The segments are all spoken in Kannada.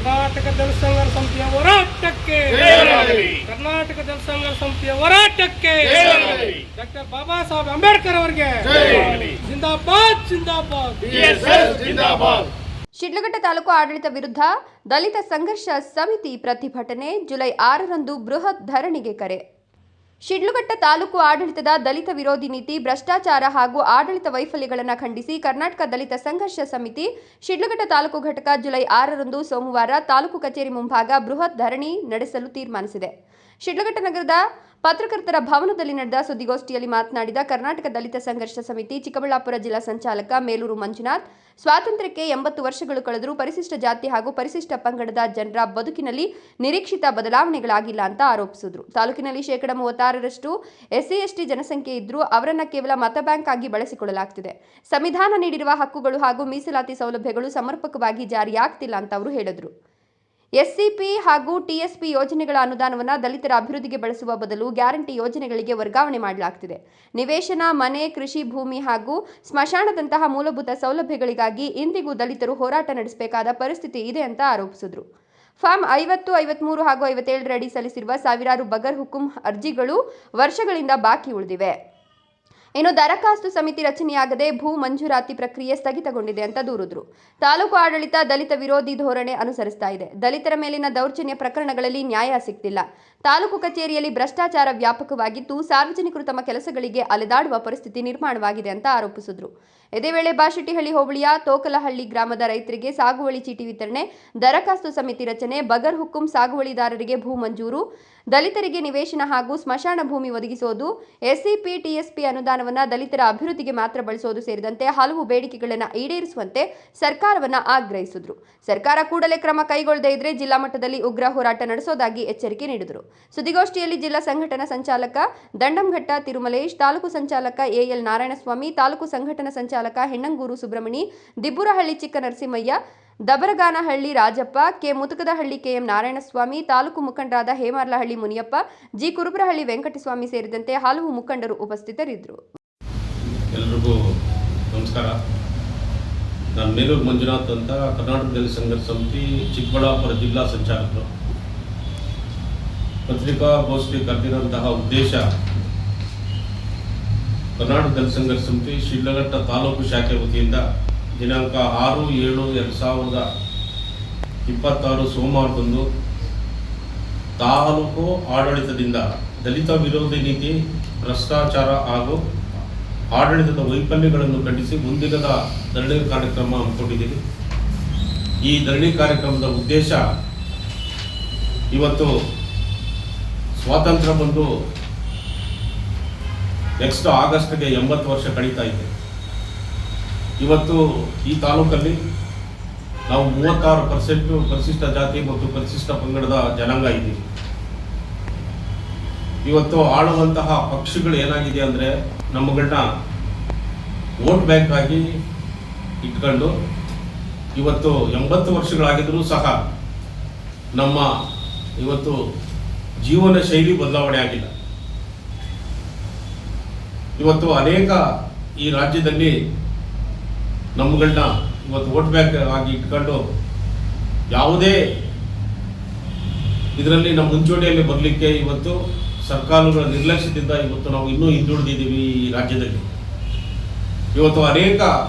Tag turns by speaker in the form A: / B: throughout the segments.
A: ಕರ್ನಾಟಕ ದಲಿತ ಸಂಘರ್ಷ ಸಮಿತಿಯ ಹೋರಾಟಕ್ಕೆ ಕರ್ನಾಟಕ ದಲಿತ ಸಂಘರ್ಷ ಸಮಿತಿಯ ಹೋರಾಟಕ್ಕೆ ಡಾಕ್ಟರ್ ಬಾಬಾ ಸಾಹೇಬ್ ಅಂಬೇಡ್ಕರ್ ಅವರಿಗೆ ಜಿಂದಾಬಾದ್ ಜಿಂದಾಬಾದ್
B: ಜಿಂದಾಬಾದ್.
C: ಶಿಡ್ಲಘಟ್ಟ ತಾಲೂಕು ಆಡಳಿತ ವಿರುದ್ಧ ದಲಿತ ಸಂಘರ್ಷ ಸಮಿತಿ ಪ್ರತಿಭಟನೆ ಜುಲೈ 6ರಂದು ಬೃಹತ್ ಧರಣಿಗೆ ಕರೆ. ಶಿಡ್ಲಘಟ್ಟ ತಾಲೂಕು ಆಡಳಿತದ ದಲಿತ ವಿರೋಧಿ ನೀತಿ, ಭ್ರಷ್ಟಾಚಾರ ಹಾಗೂ ಆಡಳಿತ ವೈಫಲ್ಯಗಳನ್ನು ಖಂಡಿಸಿ ಕರ್ನಾಟಕ ದಲಿತ ಸಂಘರ್ಷ ಸಮಿತಿ ಶಿಡ್ಲಘಟ್ಟ ತಾಲೂಕು ಘಟಕ ಜುಲೈ 6ರಂದು ಸೋಮವಾರ ತಾಲೂಕು ಕಚೇರಿ ಮುಂಭಾಗ ಬೃಹತ್ ಧರಣಿ ನಡೆಸಲು ತೀರ್ಮಾನಿಸಿದೆ. ಶಿಡ್ಲಘಟ್ಟ ನಗರದ ಪತ್ರಕರ್ತರ ಭವನದಲ್ಲಿ ನಡೆದ ಸುದ್ದಿಗೋಷ್ಠಿಯಲ್ಲಿ ಮಾತನಾಡಿದ ಕರ್ನಾಟಕ ದಲಿತ ಸಂಘರ್ಷ ಸಮಿತಿ ಚಿಕ್ಕಬಳ್ಳಾಪುರ ಜಿಲ್ಲಾ ಸಂಚಾಲಕ ಮೇಲೂರು ಮಂಜುನಾಥ್, ಸ್ವಾತಂತ್ರ್ಯಕ್ಕೆ 80 ವರ್ಷಗಳು ಕಳೆದರೂ ಪರಿಶಿಷ್ಟ ಜಾತಿ ಹಾಗೂ ಪರಿಶಿಷ್ಟ ಪಂಗಡದ ಜನರ ಬದುಕಿನಲ್ಲಿ ನಿರೀಕ್ಷಿತ ಬದಲಾವಣೆಗಳಾಗಿಲ್ಲ ಅಂತ ಆರೋಪಿಸಿದರು. ತಾಲೂಕಿನಲ್ಲಿ 36% SC/ST ಜನಸಂಖ್ಯೆ ಇದ್ದರೂ ಅವರನ್ನ ಕೇವಲ ಮತ ಬ್ಯಾಂಕ್ ಆಗಿ ಬಳಸಿಕೊಳ್ಳಲಾಗ್ತಿದೆ. ಸಂವಿಧಾನ ನೀಡಿರುವ ಹಕ್ಕುಗಳು ಹಾಗೂ ಮೀಸಲಾತಿ ಸೌಲಭ್ಯಗಳು ಸಮರ್ಪಕವಾಗಿ ಜಾರಿಯಾಗ್ತಿಲ್ಲ ಅಂತ ಅವರು ಹೇಳಿದರು. SCP ಹಾಗೂ TSP ಯೋಜನೆಗಳ ಅನುದಾನವನ್ನು ದಲಿತರ ಅಭಿವೃದ್ಧಿಗೆ ಬಳಸುವ ಬದಲು ಗ್ಯಾರಂಟಿ ಯೋಜನೆಗಳಿಗೆ ವರ್ಗಾವಣೆ ಮಾಡಲಾಗ್ತಿದೆ. ನಿವೇಶನ, ಮನೆ, ಕೃಷಿ ಭೂಮಿ ಹಾಗೂ ಸ್ಮಶಾನದಂತಹ ಮೂಲಭೂತ ಸೌಲಭ್ಯಗಳಿಗಾಗಿ ಇಂದಿಗೂ ದಲಿತರು ಹೋರಾಟ ನಡೆಸಬೇಕಾದ ಪರಿಸ್ಥಿತಿ ಇದೆ ಅಂತ ಆರೋಪಿಸಿದರು. ಫಾರ್ಮ್ 50, 53 ಹಾಗೂ 57 ಅಡಿ ಸಲ್ಲಿಸಿರುವ ಸಾವಿರಾರು ಬಗರ್ ಹುಕುಂ ಅರ್ಜಿಗಳು ವರ್ಷಗಳಿಂದ ಬಾಕಿ ಉಳಿದಿವೆ. ಇನ್ನು ದರಖಾಸ್ತು ಸಮಿತಿ ರಚನೆಯಾಗದೆ ಭೂ ಮಂಜೂರಾತಿ ಪ್ರಕ್ರಿಯೆ ಸ್ಥಗಿತಗೊಂಡಿದೆ ಅಂತ ದೂರಿದ್ರು. ತಾಲೂಕು ಆಡಳಿತ ದಲಿತ ವಿರೋಧಿ ಧೋರಣೆ ಅನುಸರಿಸ್ತಾ ಇದೆ. ದಲಿತರ ಮೇಲಿನ ದೌರ್ಜನ್ಯ ಪ್ರಕರಣಗಳಲ್ಲಿ ನ್ಯಾಯ ಸಿಗ್ತಿಲ್ಲ. ತಾಲೂಕು ಕಚೇರಿಯಲ್ಲಿ ಭ್ರಷ್ಟಾಚಾರ ವ್ಯಾಪಕವಾಗಿದ್ದು ಸಾರ್ವಜನಿಕರು ತಮ್ಮ ಕೆಲಸಗಳಿಗೆ ಅಲೆದಾಡುವ ಪರಿಸ್ಥಿತಿ ನಿರ್ಮಾಣವಾಗಿದೆ ಅಂತ ಆರೋಪಿಸಿದ್ರು. ಇದೇ ವೇಳೆ ಬಾಶೆಟ್ಟಿಹಳ್ಳಿ ಹೋಬಳಿಯ ತೋಕಲಹಳ್ಳಿ ಗ್ರಾಮದ ರೈತರಿಗೆ ಸಾಗುವಳಿ ಚೀಟಿ ವಿತರಣೆ, ದರಖಾಸ್ತು ಸಮಿತಿ ರಚನೆ, ಬಗರ್ ಹುಕುಂ ಸಾಗುವಳಿದಾರರಿಗೆ ಭೂ ಮಂಜೂರು, ದಲಿತರಿಗೆ ನಿವೇಶನ ಹಾಗೂ ಸ್ಮಶಾನ ಭೂಮಿ ಒದಗಿಸೋದು, SCP, TSP ಅನುದಾನವನ್ನು ದಲಿತರ ಅಭಿವೃದ್ಧಿಗೆ ಮಾತ್ರ ಬಳಸೋದು ಸೇರಿದಂತೆ ಹಲವು ಬೇಡಿಕೆಗಳನ್ನು ಈಡೇರಿಸುವಂತೆ ಸರ್ಕಾರವನ್ನು ಆಗ್ರಹಿಸಿದರು. ಸರ್ಕಾರ ಕೂಡಲೇ ಕ್ರಮ ಕೈಗೊಳ್ಳದೇ ಇದ್ರೆ ಜಿಲ್ಲಾ ಮಟ್ಟದಲ್ಲಿ ಉಗ್ರ ಹೋರಾಟ ನಡೆಸೋದಾಗಿ ಎಚ್ಚರಿಕೆ ನೀಡಿದರು. ಸುದ್ದಿಗೋಷ್ಠಿಯಲ್ಲಿ ಜಿಲ್ಲಾ ಸಂಘಟನಾ ಸಂಚಾಲಕ ದಂಡಂಘಟ್ಟ ತಿರುಮಲೇಶ್, ತಾಲೂಕು ಸಂಚಾಲಕ AL ನಾರಾಯಣಸ್ವಾಮಿ, ತಾಲೂಕು ಸಂಘಟನಾ ಸಂಚಾಲಕ ಹೆಣ್ಣಂಗೂರು ಸುಬ್ರಹ್ಮಣಿ, ದಿಬ್ಬುರಹಳ್ಳಿ ಚಿಕ್ಕ ನರಸಿಂಹಯ್ಯ, ದಬರಗಾನಹಳ್ಳಿ ರಾಜಪ್ಪ, ಕೆ ಮುತುಕದಹಳ್ಳಿ KM ನಾರಾಯಣಸ್ವಾಮಿ, ತಾಲೂಕು ಮುಖಂಡರಾದ ಹೇಮಾರ್ಲಹಳ್ಳಿ ಮುನಿಯಪ್ಪ, ಜಿ ಕುರುಬರಹಳ್ಳಿ ವೆಂಕಟಸ್ವಾಮಿ ಸೇರಿದಂತೆ ಹಲವು ಮುಖಂಡರು ಉಪಸ್ಥಿತರಿದ್ದರು.
D: ಎಲ್ಲರಿಗೂ ನಮಸ್ಕಾರ. ನಾನು ಮೇಲೂರು ಮಂಜುನಾಥ್ ಅಂತ, ಕರ್ನಾಟಕ ದಲಿತ ಸಂಘರ್ಷ ಸಮಿತಿ ಚಿಕ್ಕಬಳ್ಳಾಪುರ ಜಿಲ್ಲಾ ಸಂಚಾಲಕರು. ಪತ್ರಿಕಾಗೋಷ್ಠಿ ಕರೆದಿರುವಂತಹ ಉದ್ದೇಶ, ಕರ್ನಾಟಕ ದಲಿತ ಸಂಘರ್ಷ ಸಮಿತಿ ಶಿಡ್ಲಘಟ್ಟ ತಾಲೂಕು ಶಾಖೆ ವತಿಯಿಂದ ದಿನಾಂಕ 6/7/2026 ಸೋಮವಾರದಂದು ತಾಲೂಕು ಆಡಳಿತದಿಂದ ದಲಿತ ವಿರೋಧಿ ನೀತಿ, ಭ್ರಷ್ಟಾಚಾರ ಹಾಗೂ ಆಡಳಿತದ ವೈಫಲ್ಯಗಳನ್ನು ಖಂಡಿಸಿ ಮುಂದಿನದ ಧರಣಿ ಕಾರ್ಯಕ್ರಮ ಹಮ್ಮಿಕೊಂಡಿದ್ದೀವಿ. ಈ ಧರಣಿ ಕಾರ್ಯಕ್ರಮದ ಉದ್ದೇಶ, ಇವತ್ತು ಸ್ವಾತಂತ್ರ್ಯ ಬಂದು ನೆಕ್ಸ್ಟ್ ಆಗಸ್ಟ್ಗೆ 80 ವರ್ಷ ಕಳೀತಾ ಇದೆ. ಇವತ್ತು ಈ ತಾಲೂಕಲ್ಲಿ ನಾವು 36% ಪರಿಶಿಷ್ಟ ಜಾತಿ ಮತ್ತು ಪರಿಶಿಷ್ಟ ಪಂಗಡದ ಜನಾಂಗ ಇದ್ದೀವಿ. ಇವತ್ತು ಆಳುವಂತಹ ಪಕ್ಷಗಳು ಏನಾಗಿದೆ ಅಂದರೆ, ನಮ್ಮಗಳನ್ನ ವೋಟ್ ಬ್ಯಾಂಕ್ ಆಗಿ ಇಟ್ಕೊಂಡು ಇವತ್ತು 80 ವರ್ಷಗಳಾಗಿದ್ರೂ ಸಹ ನಮ್ಮ ಇವತ್ತು ಜೀವನ ಶೈಲಿ ಬದಲಾವಣೆ ಆಗಿಲ್ಲ. ಇವತ್ತು ಅನೇಕ ಈ ರಾಜ್ಯದಲ್ಲಿ ನಮ್ಮಗಳನ್ನ ಇವತ್ತು ವೋಟ್ ಬ್ಯಾಂಕ್ ಆಗಿ ಇಟ್ಕೊಂಡು ಯಾವುದೇ ಇದರಲ್ಲಿ ನಮ್ಮ ಮುಂಚೂಣಿಯಲ್ಲಿ ಬರಲಿಕ್ಕೆ ಇವತ್ತು ಸರ್ಕಾರಗಳ ನಿರ್ಲಕ್ಷ್ಯದಿಂದ ಇವತ್ತು ನಾವು ಇನ್ನೂ ಹಿಂದುಳಿದಿದ್ದೀವಿ. ಈ ರಾಜ್ಯದಲ್ಲಿ ಇವತ್ತು ಅನೇಕ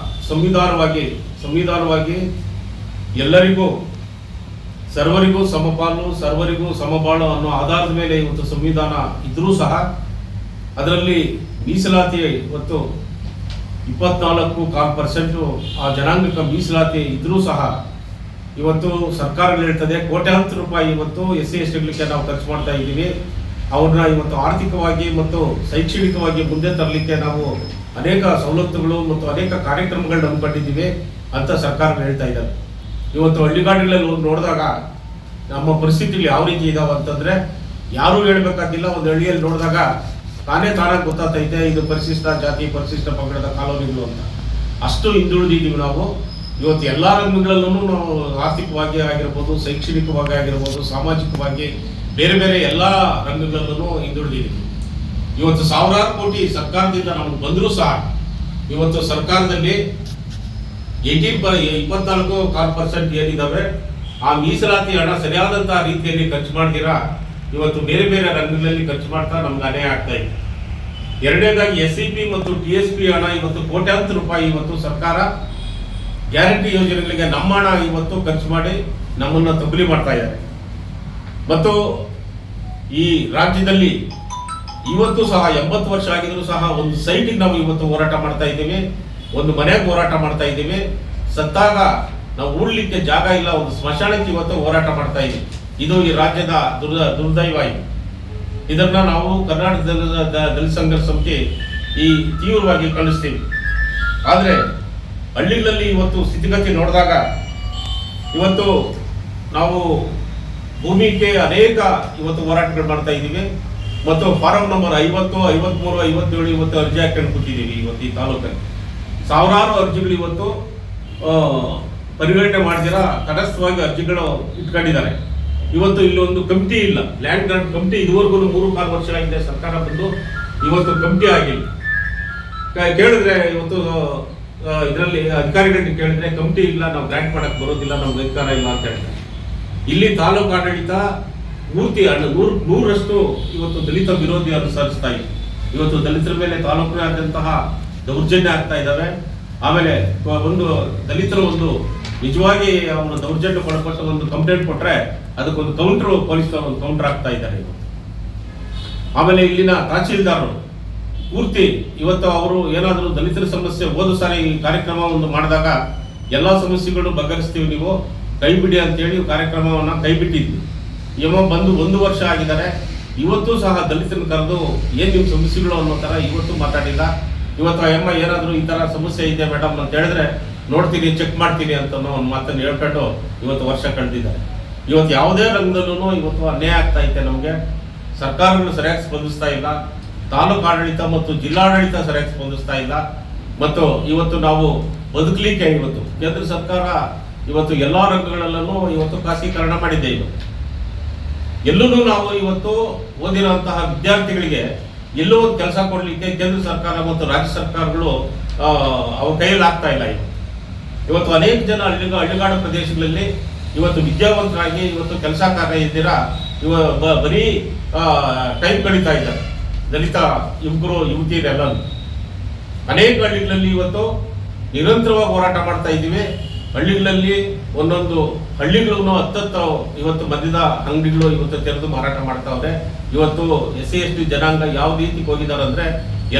D: ಸಂವಿಧಾನವಾಗಿ ಎಲ್ಲರಿಗೂ ಸರ್ವರಿಗೂ ಸಮಪಾಲು, ಸರ್ವರಿಗೂ ಸಮಬಾಳು ಅನ್ನೋ ಆಧಾರದ ಮೇಲೆ ಇವತ್ತು ಸಂವಿಧಾನ ಇದ್ರೂ ಸಹ ಅದರಲ್ಲಿ ಮೀಸಲಾತಿ ಇವತ್ತು 24% ಆ ಜನಾಂಗಕ್ಕೆ ಮೀಸಲಾತಿ ಇದ್ರೂ ಸಹ ಇವತ್ತು ಸರ್ಕಾರಗಳು ಹೇಳ್ತದೆ ಕೋಟ್ಯಾಂತರ ರೂಪಾಯಿ ಇವತ್ತು SC/STಗಳಿಗೆ ನಾವು ಖರ್ಚು ಮಾಡ್ತಾ ಇದ್ದೀವಿ. ಅವ್ರನ್ನ ಇವತ್ತು ಆರ್ಥಿಕವಾಗಿ ಮತ್ತು ಶೈಕ್ಷಣಿಕವಾಗಿ ಮುಂದೆ ತರಲಿಕ್ಕೆ ನಾವು ಅನೇಕ ಸವಲತ್ತುಗಳು ಮತ್ತು ಅನೇಕ ಕಾರ್ಯಕ್ರಮಗಳನ್ನ ಹಮ್ಮಿಕೊಂಡಿದ್ದೀವಿ ಅಂತ ಸರ್ಕಾರಗಳು ಹೇಳ್ತಾ ಇದ್ದಾರೆ. ಇವತ್ತು ಹಳ್ಳಿಗಾಡುಗಳಲ್ಲಿ ಹೋಗಿ ನೋಡಿದಾಗ ನಮ್ಮ ಪರಿಸ್ಥಿತಿಗಳು ಯಾವ ರೀತಿ ಇದಾವೆ ಅಂತಂದರೆ, ಯಾರೂ ಹೇಳ್ಬೇಕಾಗಿಲ್ಲ. ಒಂದು ಹಳ್ಳಿಯಲ್ಲಿ ನೋಡಿದಾಗ ತಾನಾಗಿ ಗೊತ್ತಾಗ್ತೈತೆ ಇದು ಪರಿಶಿಷ್ಟ ಜಾತಿ, ಪರಿಶಿಷ್ಟ ಪಂಗಡದ ಕಾಲೋನಿಗಳು ಅಂತ. ಅಷ್ಟು ಹಿಂದುಳಿದಿದ್ದೀವಿ ನಾವು. ಇವತ್ತು ಎಲ್ಲ ರಂಗಗಳಲ್ಲೂ ನಾವು ಆರ್ಥಿಕವಾಗಿ ಆಗಿರ್ಬೋದು, ಶೈಕ್ಷಣಿಕವಾಗಿ ಆಗಿರ್ಬೋದು, ಸಾಮಾಜಿಕವಾಗಿ ಬೇರೆ ಬೇರೆ ಎಲ್ಲ ರಂಗಗಳಲ್ಲೂ ಹಿಂದುಳಿದಿದ್ದೀವಿ. ಇವತ್ತು ಸಾವಿರಾರು ಕೋಟಿ ಸರ್ಕಾರದಿಂದ ನಮಗೆ ಬಂದರೂ ಸಹ ಇವತ್ತು ಸರ್ಕಾರದಲ್ಲಿ 24% ಏನಿದ್ದಾವೆ ಆ ಮೀಸಲಾತಿ ಹಣ ಸರಿಯಾದಂತಹ ರೀತಿಯಲ್ಲಿ ಖರ್ಚು ಮಾಡ್ದಿರಾ ಇವತ್ತು ಬೇರೆ ಬೇರೆ ರಂಗಗಳಲ್ಲಿ ಖರ್ಚು ಮಾಡ್ತಾ ನಮ್ಗೆ ಅನ್ಯಾಯ ಆಗ್ತಾ ಇದೆ. ಎರಡನೇದಾಗಿ SCP ಮತ್ತು TSP ಹಣ ಇವತ್ತು ಕೋಟ್ಯಾಂತರ ರೂಪಾಯಿ ಇವತ್ತು ಸರ್ಕಾರ ಗ್ಯಾರಂಟಿ ಯೋಜನೆಗಳಿಗೆ ನಮ್ಮ ಹಣ ಇವತ್ತು ಖರ್ಚು ಮಾಡಿ ನಮ್ಮನ್ನ ತಗುಲಿ ಮಾಡ್ತಾ ಇದ್ದಾರೆ. ಮತ್ತು ಈ ರಾಜ್ಯದಲ್ಲಿ ಇವತ್ತು ಸಹ 80 ವರ್ಷ ಆಗಿದ್ರು ಸಹ ಒಂದು ಸೈಟಿಗೆ ನಾವು ಇವತ್ತು ಹೋರಾಟ ಮಾಡ್ತಾ ಇದ್ದೀವಿ, ಒಂದು ಮನೆಗೆ ಹೋರಾಟ ಮಾಡ್ತಾ ಇದ್ದೀವಿ. ಸತ್ತಾಗ ನಾವು ಉಳ್ಲಿಕ್ಕೆ ಜಾಗ ಇಲ್ಲ, ಒಂದು ಸ್ಮಶಾನಕ್ಕೆ ಇವತ್ತು ಹೋರಾಟ ಮಾಡ್ತಾ ಇದ್ದೀವಿ. ಇದು ಈ ರಾಜ್ಯದ ದುರ್ದೈವ. ಇದನ್ನ ನಾವು ಕರ್ನಾಟಕ ದಲಿತ ಸಂಘರ್ಷ ಸಮಿತಿ ಈ ತೀವ್ರವಾಗಿ ಖಂಡಿಸ್ತೀವಿ. ಆದರೆ ಹಳ್ಳಿಗಳಲ್ಲಿ ಇವತ್ತು ಸ್ಥಿತಿಗತಿ ನೋಡಿದಾಗ ಇವತ್ತು ನಾವು ಭೂಮಿಗೆ ಅನೇಕ ಇವತ್ತು ಹೋರಾಟಗಳು ಮಾಡ್ತಾ ಇದ್ದೀವಿ. ಮತ್ತು ಫಾರಂ ನಂಬರ್ 50, 53, 57 ಇವತ್ತು ಅರ್ಜಿ ಹಾಕೊಂಡು ಕೂತಿದ್ದೀವಿ. ಇವತ್ತು ಈ ತಾಲೂಕಲ್ಲಿ ಸಾವಿರಾರು ಅರ್ಜಿಗಳು ಇವತ್ತು ಪರಿಗಣನೆ ಮಾಡ್ದಿರಾ ತಟಸ್ಥವಾಗಿ ಅರ್ಜಿಗಳು ಇಟ್ಕೊಂಡಿದ್ದಾರೆ. ಇವತ್ತು ಇಲ್ಲಿ ಒಂದು ಕಮಿಟಿ ಇಲ್ಲ, ಲ್ಯಾಂಡ್ ಗ್ರಾಂಟ್ ಕಮಿಟಿ ಇದುವರೆಗೂ 3-4 ವರ್ಷ ಆಗಿದೆ ಸರ್ಕಾರ ಬಂದು, ಇವತ್ತು ಕಮಿಟಿ ಆಗಿಲ್ಲ. ಕೇಳಿದ್ರೆ ಇವತ್ತು ಇದರಲ್ಲಿ ಅಧಿಕಾರಿಗಳಿಗೆ ಕೇಳಿದ್ರೆ ಕಮಿಟಿ ಇಲ್ಲ, ನಾವು ಗ್ರಾಂಟ್ ಮಾಡಕ್ ಬರೋದಿಲ್ಲ, ನಮ್ಗೆ ಅಧಿಕಾರ ಇಲ್ಲ ಅಂತ ಹೇಳ್ತಾರೆ. ಇಲ್ಲಿ ತಾಲೂಕು ಆಡಳಿತ ಪೂರ್ತಿ 100% ಇವತ್ತು ದಲಿತ ವಿರೋಧಿ ಅನುಸರಿಸ್ತಾ ಇದೆ. ಇವತ್ತು ದಲಿತರ ಮೇಲೆ ತಾಲೂಕಿನಾದ್ಯಂತಹ ದೌರ್ಜನ್ಯ ಆಗ್ತಾ ಇದ್ದಾವೆ. ಆಮೇಲೆ ಒಂದು ದಲಿತರು ಒಂದು ನಿಜವಾಗಿ ಅವನು ದೌರ್ಜನ್ಯ ಒಳಪಟ್ಟು ಒಂದು ಕಂಪ್ಲೇಂಟ್ ಕೊಟ್ರೆ ಅದಕ್ಕೊಂದು ಕೌಂಟರ್, ಪೊಲೀಸ್ ಒಂದು ಕೌಂಟರ್ ಆಗ್ತಾ ಇದ್ದಾರೆ ಇವತ್ತು. ಆಮೇಲೆ ಇಲ್ಲಿನ ತಹಸೀಲ್ದಾರರು ಪೂರ್ತಿ ಇವತ್ತು ಅವರು ಏನಾದರೂ ದಲಿತರ ಸಮಸ್ಯೆ ಹೋದ ಸಾರಿ ಈ ಕಾರ್ಯಕ್ರಮ ಒಂದು ಮಾಡಿದಾಗ ಎಲ್ಲ ಸಮಸ್ಯೆಗಳು ಬಗೆಹರಿಸ್ತೀವಿ, ನೀವು ಕೈ ಬಿಡಿ ಅಂತೇಳಿ ಕಾರ್ಯಕ್ರಮವನ್ನು ಕೈ ಬಿಟ್ಟಿದ್ವಿ. ಬಂದು 1 ವರ್ಷ ಆಗಿದ್ದಾರೆ. ಇವತ್ತು ಸಹ ದಲಿತರನ್ನು ಕರೆದು ಏನು ನಿಮ್ಮ ಸಮಸ್ಯೆಗಳು ಅನ್ನೋ ಥರ ಇವತ್ತು ಮಾತಾಡಿಲ್ಲ. ಇವತ್ತು ಏನಾದರೂ ಈ ಥರ ಸಮಸ್ಯೆ ಇದೆ ಮೇಡಮ್ ಅಂತ ಹೇಳಿದ್ರೆ ನೋಡ್ತೀನಿ, ಚೆಕ್ ಮಾಡ್ತೀನಿ ಅಂತ ಒಂದು ಮಾತನ್ನು ಹೇಳ್ಕೊಂಡು ಇವತ್ತು ವರ್ಷ ಕಳೆದಿದ್ದಾರೆ. ಇವತ್ತು ಯಾವುದೇ ರಂಗದಲ್ಲೂ ಇವತ್ತು ಅನ್ಯಾಯ ಆಗ್ತಾ ಇದೆ ನಮಗೆ. ಸರ್ಕಾರಗಳು ಸರಿಯಾಗಿ ಸ್ಪಂದಿಸ್ತಾ ಇಲ್ಲ, ತಾಲೂಕು ಆಡಳಿತ ಮತ್ತು ಜಿಲ್ಲಾಡಳಿತ ಸರಿಯಾಗಿ ಸ್ಪಂದಿಸ್ತಾ ಇಲ್ಲ. ಮತ್ತು ಇವತ್ತು ನಾವು ಬದುಕಲಿಕ್ಕೆ ಇವತ್ತು ಕೇಂದ್ರ ಸರ್ಕಾರ ಇವತ್ತು ಎಲ್ಲ ರಂಗಗಳಲ್ಲೂ ಇವತ್ತು ಖಾಸಗೀಕರಣ ಮಾಡಿದೆ. ಎಲ್ಲೂ ನಾವು ಇವತ್ತು ಓದಿರುವಂತಹ ವಿದ್ಯಾರ್ಥಿಗಳಿಗೆ ಎಲ್ಲೋ ಒಂದು ಕೆಲಸ ಕೊಡಲಿಕ್ಕೆ ಕೇಂದ್ರ ಸರ್ಕಾರ ಮತ್ತು ರಾಜ್ಯ ಸರ್ಕಾರಗಳು ಅವ್ರ ಕೈಯಲ್ಲಿ ಆಗ್ತಾ ಇಲ್ಲ. ಇವತ್ತು ಅನೇಕ ಜನ ಹಳ್ಳಿಗಾಡು ಪ್ರದೇಶಗಳಲ್ಲಿ ಇವತ್ತು ವಿದ್ಯಾವಂತರಾಗಿ ಇವತ್ತು ಕೆಲಸ ಕಾರ್ಯ ಇದ್ದೀರಾ ಬರೀ ಟೈಮ್ ಕಳೀತಾ ಇದ್ದಾರೆ ದಲಿತ ಯುವಕರು ಯುವತಿಯರೆಲ್ಲ. ಅನೇಕ ಹಳ್ಳಿಗಳಲ್ಲಿ ಇವತ್ತು ನಿರಂತರವಾಗಿ ಹೋರಾಟ ಮಾಡ್ತಾ ಇದ್ದೀವಿ. ಹಳ್ಳಿಗಳಲ್ಲಿ ಒಂದೊಂದು ಹಳ್ಳಿಗಳನ್ನು 10 ಇವತ್ತು ಮದ್ಯದ ಅಂಗಡಿಗಳು ಇವತ್ತು ತೆರೆದು ಮಾರಾಟ ಮಾಡ್ತಾವ್ರೆ. ಇವತ್ತು SC ST ಜನಾಂಗ ಯಾವ ರೀತಿಗೆ ಹೋಗಿದ್ದಾರೆ ಅಂದ್ರೆ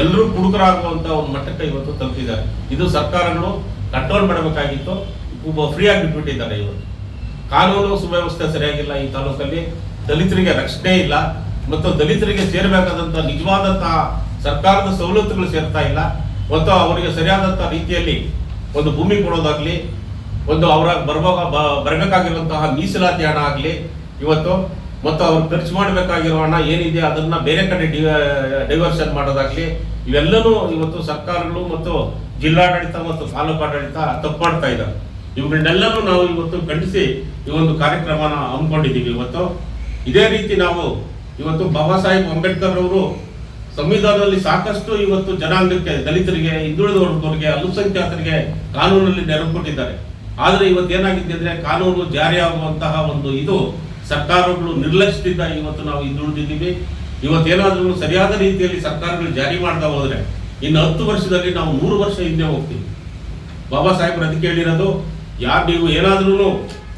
D: ಎಲ್ಲರೂ ಕುಡುಕರಾಗುವಂತ ಒಂದು ಮಟ್ಟಕ್ಕೆ ಇವತ್ತು ತಲುಪಿದ್ದಾರೆ. ಇದು ಸರ್ಕಾರಗಳು ಕಂಟ್ರೋಲ್ ಮಾಡಬೇಕಾಗಿತ್ತು, ಫ್ರೀ ಆಗಿ ಬಿಟ್ಬಿಟ್ಟಿದ್ದಾರೆ. ಇವತ್ತು ಕಾನೂನು ಸುವ್ಯವಸ್ಥೆ ಸರಿಯಾಗಿಲ್ಲ ಈ ತಾಲೂಕಲ್ಲಿ, ದಲಿತರಿಗೆ ರಕ್ಷಣೆ ಇಲ್ಲ, ಮತ್ತು ದಲಿತರಿಗೆ ಸೇರಬೇಕಾದಂತಹ ನಿಜವಾದಂತಹ ಸರ್ಕಾರದ ಸವಲತ್ತುಗಳು ಸೇರ್ತಾ ಇಲ್ಲ. ಮತ್ತು ಅವರಿಗೆ ಸರಿಯಾದಂತಹ ರೀತಿಯಲ್ಲಿ ಒಂದು ಭೂಮಿ ಕೊಡೋದಾಗ್ಲಿ, ಒಂದು ಅವರ ಬರಬೇಕಾಗಿರುವಂತಹ ಮೀಸಲಾತಿ ಹಣ ಆಗಲಿ ಇವತ್ತು, ಮತ್ತು ಅವ್ರು ಖರ್ಚು ಮಾಡಬೇಕಾಗಿರೋ ಹಣ ಏನಿದೆ ಅದನ್ನ ಬೇರೆ ಕಡೆ ಡೈವರ್ಷನ್ ಮಾಡೋದಾಗ್ಲಿ, ಇವೆಲ್ಲನೂ ಇವತ್ತು ಸರ್ಕಾರಗಳು ಮತ್ತು ಜಿಲ್ಲಾಡಳಿತ ಮತ್ತು ತಾಲೂಕು ಆಡಳಿತ ತಪ್ಪು ಮಾಡ್ತಾ ಇದ್ದಾರೆ. ಇವುಗಳನ್ನೆಲ್ಲನೂ ನಾವು ಇವತ್ತು ಖಂಡಿಸಿ ಈ ಒಂದು ಕಾರ್ಯಕ್ರಮನ ಹಮ್ಮಿಕೊಂಡಿದ್ದೀವಿ. ಇವತ್ತು ಇದೇ ರೀತಿ ನಾವು ಇವತ್ತು ಬಾಬಾ ಸಾಹೇಬ್ ಅಂಬೇಡ್ಕರ್ ಅವರು ಸಂವಿಧಾನದಲ್ಲಿ ಸಾಕಷ್ಟು ಇವತ್ತು ಜನಾಂಗಕ್ಕೆ, ದಲಿತರಿಗೆ, ಹಿಂದುಳಿದ ವರ್ಗದವರಿಗೆ, ಅಲ್ಪಸಂಖ್ಯಾತರಿಗೆ ಕಾನೂನಲ್ಲಿ ನೆರವು ಕೊಟ್ಟಿದ್ದಾರೆ. ಆದರೆ ಇವತ್ತು ಏನಾಗಿದೆ ಅಂದ್ರೆ ಕಾನೂನು ಜಾರಿಯಾಗುವಂತಹ ಒಂದು ಇದು ಸರ್ಕಾರಗಳು ನಿರ್ಲಕ್ಷ್ಯದಿಂದ ಇವತ್ತು ನಾವು ಹಿಂದುಳಿದಿದ್ದೀವಿ. ಇವತ್ತೇನಾದ್ರೂ ಸರಿಯಾದ ರೀತಿಯಲ್ಲಿ ಸರ್ಕಾರಗಳು ಜಾರಿ ಮಾಡ್ತಾ ಹೋದ್ರೆ ಇನ್ನು 10 ವರ್ಷದಲ್ಲಿ ನಾವು 100 ವರ್ಷ ಹಿಂದೆ ಹೋಗ್ತೀವಿ. ಬಾಬಾ ಸಾಹೇಬ್ರು ಅದಕ್ಕೆ ಹೇಳಿರೋದು, ನೀವು ಏನಾದ್ರೂ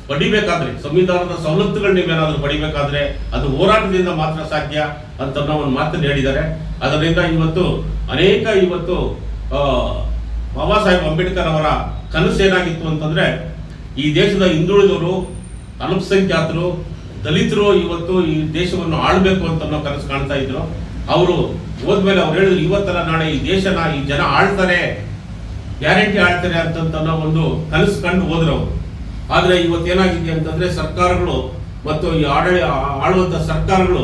D: ಪಡಿಬೇಕಾದ್ರೆ, ಸಂವಿಧಾನದ ಸವಲತ್ತುಗಳು ನೀವೇನಾದ್ರೂ ಪಡಿಬೇಕಾದ್ರೆ ಅದು ಹೋರಾಟದಿಂದ ಮಾತ್ರ ಸಾಧ್ಯ ಅಂತ ನಾವು ಒಂದು ಮಾತನ್ನು ಹೇಳಿದ್ದಾರೆ. ಅದರಿಂದ ಇವತ್ತು ಅನೇಕ ಇವತ್ತು ಬಾಬಾ ಸಾಹೇಬ್ ಅಂಬೇಡ್ಕರ್ ಅವರ ಕನಸು ಏನಾಗಿತ್ತು ಅಂತಂದ್ರೆ ಈ ದೇಶದ ಹಿಂದುಳಿದವರು, ಅಲ್ಪಸಂಖ್ಯಾತರು, ದಲಿತರು ಇವತ್ತು ಈ ದೇಶವನ್ನು ಆಳ್ಬೇಕು ಅಂತ ನಾವು ಕನಸು ಕಾಣ್ತಾ ಇದ್ರು. ಅವರು ಹೋದ್ಮೇಲೆ ಅವ್ರು ಹೇಳಿದ್ರು, ಇವತ್ತಲ್ಲ ನಾಳೆ ಈ ದೇಶನ ಈ ಜನ ಆಳ್ತಾರೆ, ಗ್ಯಾರಂಟಿ ಆಳ್ತಾರೆ ಅಂತ ನಾವು ಒಂದು ಕನಸು ಕಂಡು ಹೋದ್ರು ಅವರು. ಆದ್ರೆ ಇವತ್ತೇನಾಗಿದೆ ಅಂತಂದ್ರೆ ಸರ್ಕಾರಗಳು ಮತ್ತು ಈ ಆಳುವಂತ ಸರ್ಕಾರಗಳು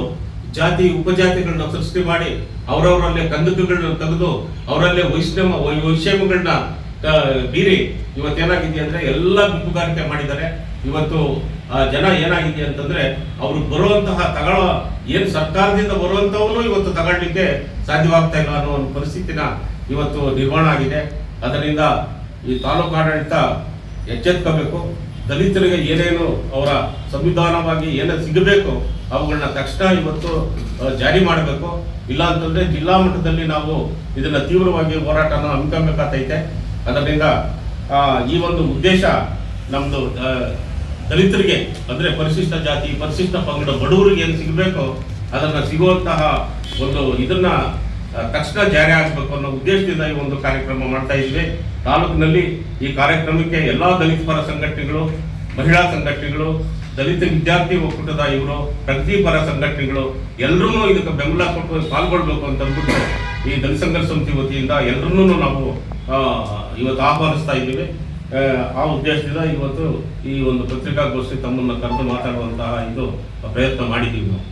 D: ಜಾತಿ ಉಪಜಾತಿಗಳನ್ನ ಸೃಷ್ಟಿ ಮಾಡಿ ಅವರವರಲ್ಲೇ ಕಂದಕಗಳನ್ನ ತೆಗೆದು ಅವರಲ್ಲೇ ವೈಷಮ್ಯಗಳನ್ನ ಬೀರಿ ಇವತ್ತೇನಾಗಿದೆ ಅಂದ್ರೆ ಎಲ್ಲ ಗುಂಪುಗಾರಿಕೆ ಮಾಡಿದ್ದಾರೆ. ಇವತ್ತು ಜನ ಏನಾಗಿದೆ ಅಂತಂದ್ರೆ ಅವರು ಬರುವಂತಹ ಏನು ಸರ್ಕಾರದಿಂದ ಬರುವಂತವನು ಇವತ್ತು ತಗೊಳ್ಳಿಕ್ಕೆ ಸಾಧ್ಯವಾಗ್ತಾ ಇಲ್ಲ ಅನ್ನೋ ಒಂದು ಪರಿಸ್ಥಿತಿನ ಇವತ್ತು ನಿರ್ಮಾಣ ಆಗಿದೆ. ಅದರಿಂದ ಈ ತಾಲೂಕು ಆಡಳಿತ ಎಚ್ಚೆತ್ಕೋಬೇಕು. ದಲಿತರಿಗೆ ಏನೇನು ಅವರ ಸಂವಿಧಾನವಾಗಿ ಏನೇನು ಸಿಗಬೇಕು ಅವುಗಳನ್ನ ತಕ್ಷಣ ಇವತ್ತು ಜಾರಿ ಮಾಡಬೇಕು. ಇಲ್ಲ ಅಂತಂದ್ರೆ ಜಿಲ್ಲಾ ಮಟ್ಟದಲ್ಲಿ ನಾವು ಇದನ್ನ ತೀವ್ರವಾಗಿ ಹೋರಾಟನ ಹಮ್ಮಿಕೊಳ್ಬೇಕಾಗ್ತೈತೆ. ಅದರಿಂದ ಈ ಒಂದು ಉದ್ದೇಶ ನಮ್ದು ದಲಿತರಿಗೆ ಅಂದ್ರೆ ಪರಿಶಿಷ್ಟ ಜಾತಿ, ಪರಿಶಿಷ್ಟ ಪಂಗಡ, ಬಡವರಿಗೆ ಏನು ಸಿಗಬೇಕು ಅದನ್ನ ಸಿಗುವಂತಹ ಒಂದು ಇದನ್ನ ತಕ್ಷಣ ಜಾರಿ ಆಗಬೇಕು ಅನ್ನೋ ಉದ್ದೇಶದಿಂದ ಈ ಒಂದು ಕಾರ್ಯಕ್ರಮ ಮಾಡ್ತಾ ಇದ್ವಿ. ತಾಲೂಕಿನಲ್ಲಿ ಈ ಕಾರ್ಯಕ್ರಮಕ್ಕೆ ಎಲ್ಲಾ ದಲಿತ ಪರ ಸಂಘಟನೆಗಳು, ಮಹಿಳಾ ಸಂಘಟನೆಗಳು, ದಲಿತ ವಿದ್ಯಾರ್ಥಿ ಒಕ್ಕೂಟದ ಇವರು, ಪ್ರಗತಿಪರ ಸಂಘಟನೆಗಳು ಎಲ್ಲರೂ ಇದಕ್ಕೆ ಬೆಂಬಲ ಕೊಟ್ಟು ಪಾಲ್ಗೊಳ್ಬೇಕು ಅಂತ ಅಂದ್ಬಿಟ್ಟು ಈ ದಲಿತ ಸಂಘರ್ಷ ಸಮಿತಿ ವತಿಯಿಂದ ಎಲ್ಲರನ್ನೂ ನಾವು ಇವತ್ತು ಆಹ್ವಾನಿಸ್ತಾ ಇದ್ದೀವಿ. ಆ ಉದ್ದೇಶದಿಂದ ಇವತ್ತು ಈ ಒಂದು ಪತ್ರಿಕಾಗೋಷ್ಠಿ ತಮ್ಮನ್ನು ಕರೆದು ಮಾತಾಡುವಂತಹ ಇದು ಪ್ರಯತ್ನ ಮಾಡಿದ್ದೀವಿ ನಾವು.